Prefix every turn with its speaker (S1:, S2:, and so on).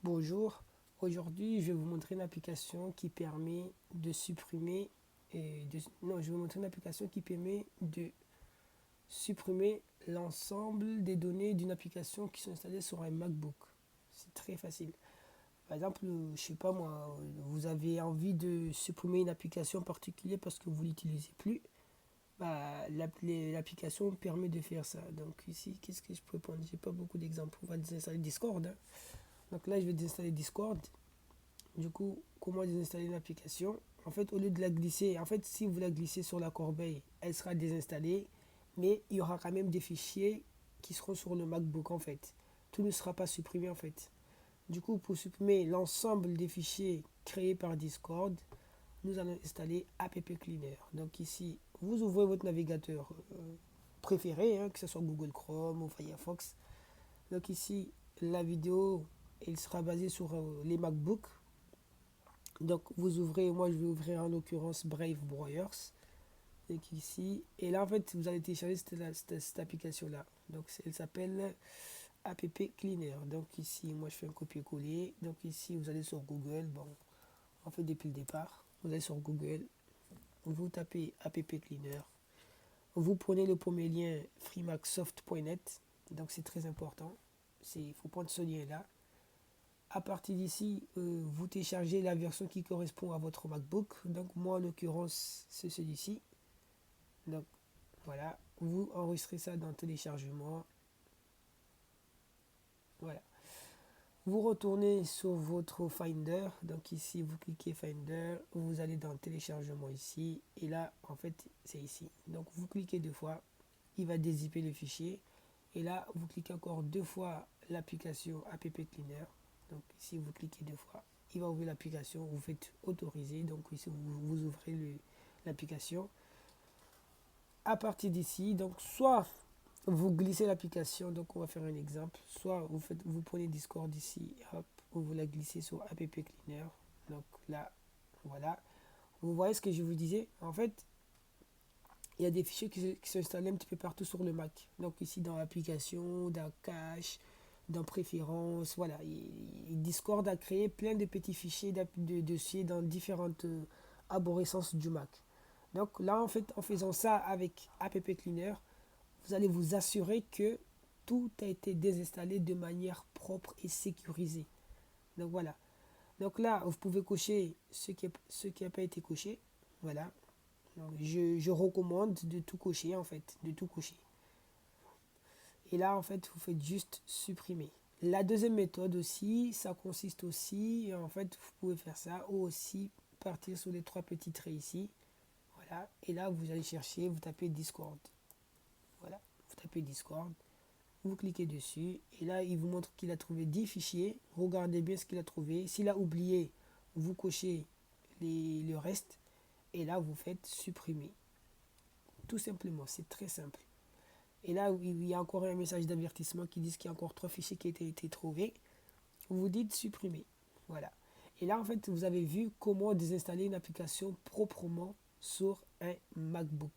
S1: Bonjour, aujourd'hui je vais vous montrer une application qui permet de supprimer non, je vais vous montrer une application qui permet de supprimer l'ensemble des données d'une application qui sont installées sur un MacBook. C'est très facile. Par exemple, je sais pas moi, vous avez envie de supprimer une application particulière parce que vous l'utilisez plus. Bah, l'application permet de faire ça. Donc ici, qu'est-ce que je peux prendre? J'ai pas beaucoup d'exemples. On va désinstaller Discord, hein. Donc là, je vais désinstaller Discord. Du coup, comment désinstaller une application? En fait, au lieu de la glisser, en fait, si vous la glissez sur la corbeille, elle sera désinstallée, mais il y aura quand même des fichiers qui seront sur le MacBook en fait. Tout ne sera pas supprimé en fait. Du coup, pour supprimer l'ensemble des fichiers créés par Discord, nous allons installer App Cleaner. Donc ici, vous ouvrez votre navigateur préféré, hein, que ce soit Google Chrome ou Firefox. Donc ici, la vidéo, elle sera basée sur les MacBooks. Donc vous ouvrez, moi je vais ouvrir en l'occurrence Brave Warriors. Donc ici, et là en fait vous allez télécharger cette application-là. Donc elle s'appelle App Cleaner. Donc ici, moi je fais un copier-coller. Donc ici vous allez sur Google. Bon, en fait depuis le départ, vous allez sur Google, vous tapez App Cleaner. Vous prenez le premier lien freemaxsoft.net. Donc c'est très important. Il faut prendre ce lien-là. À partir d'ici, vous téléchargez la version qui correspond à votre MacBook. Donc moi en l'occurrence c'est celui-ci. Donc voilà, vous enregistrez ça dans téléchargement. Voilà. Vous retournez sur votre Finder. Donc ici vous cliquez Finder, vous allez dans téléchargement ici. Et là en fait c'est ici. Donc vous cliquez deux fois, il va dézipper le fichier. Et là vous cliquez encore deux fois l'application App Cleaner. Donc ici vous cliquez deux fois, il va ouvrir l'application, vous faites autoriser, donc ici vous ouvrez l'application. À partir d'ici, donc soit vous glissez l'application, donc on va faire un exemple, soit vous prenez Discord ici, hop, vous la glissez sur App Cleaner. Donc là, voilà. Vous voyez ce que je vous disais? En fait, il y a des fichiers qui sont installés un petit peu partout sur le Mac. Donc ici dans l'application, dans cache, dans préférences, voilà. Discord a créé plein de petits fichiers de dossiers dans différentes arborescences du Mac. Donc là, en fait, en faisant ça avec App Cleaner, vous allez vous assurer que tout a été désinstallé de manière propre et sécurisée. Donc voilà. Donc là, vous pouvez cocher ce qui n'a pas été coché. Voilà. Donc, je recommande de tout cocher en fait, de tout cocher. Et là, en fait, vous faites juste supprimer. La deuxième méthode aussi, ça consiste aussi, en fait, vous pouvez faire ça ou aussi partir sur les trois petits traits ici. Voilà. Et là, vous allez chercher, vous tapez Discord. Voilà. Vous tapez Discord. Vous cliquez dessus et là il vous montre qu'il a trouvé 10 fichiers. Regardez bien ce qu'il a trouvé. S'il a oublié, vous cochez le reste et là vous faites supprimer. Tout simplement, c'est très simple. Et là il y a encore un message d'avertissement qui dit qu'il y a encore 3 fichiers qui ont été trouvés. Vous dites supprimer. Voilà. Et là en fait vous avez vu comment désinstaller une application proprement sur un MacBook.